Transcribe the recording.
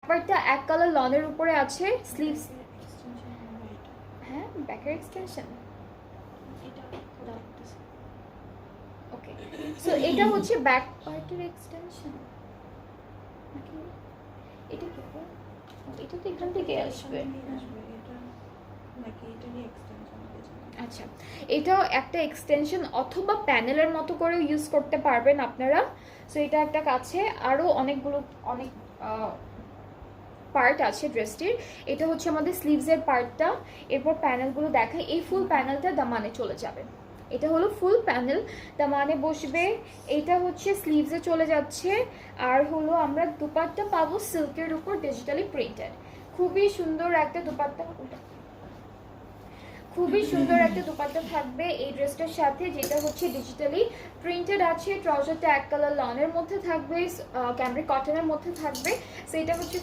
ব্যাপারটা এক কালার লনের উপরে আছে, স্লিভস হ্যাঁ ব্যাকের এক্সটেনশন। ওকে, সো এটা হচ্ছে ব্যাক পার্টের এক্সটেনশন নাকি এটা কি? এটা তো এখান থেকে আসবে। আচ্ছা, এটাও একটা এক্সটেনশন অথবা প্যানেলের মতো করেও ইউজ করতে পারবেন আপনারা। সো এটা একটা কাছে আরও অনেক পার্ট আছে ড্রেসটির। এটা হচ্ছে আমাদের স্লিভসের পার্টটা, এরপর প্যানেলগুলো দেখাই। এই ফুল প্যানেলটা দামানে চলে যাবে, এটা হলো ফুল প্যানেল, দামানে বসবে। এইটা হচ্ছে স্লিভসে চলে যাচ্ছে। আর হলো আমরা দুপাট্টা পাবো সিল্কের উপর ডিজিটালি প্রিন্টেড, খুবই সুন্দর একটা দুপাট্টা, খুবই সুন্দর একটা দুপাট্টা থাকবে এই ড্রেসটার সাথে, যেটা হচ্ছে ডিজিটালি প্রিন্টেড আছে। ট্রাউজারটা এক কালার লনের মধ্যে থাকবে, ক্যামব্রিক কটনের মধ্যে থাকবে। সো এটা হচ্ছে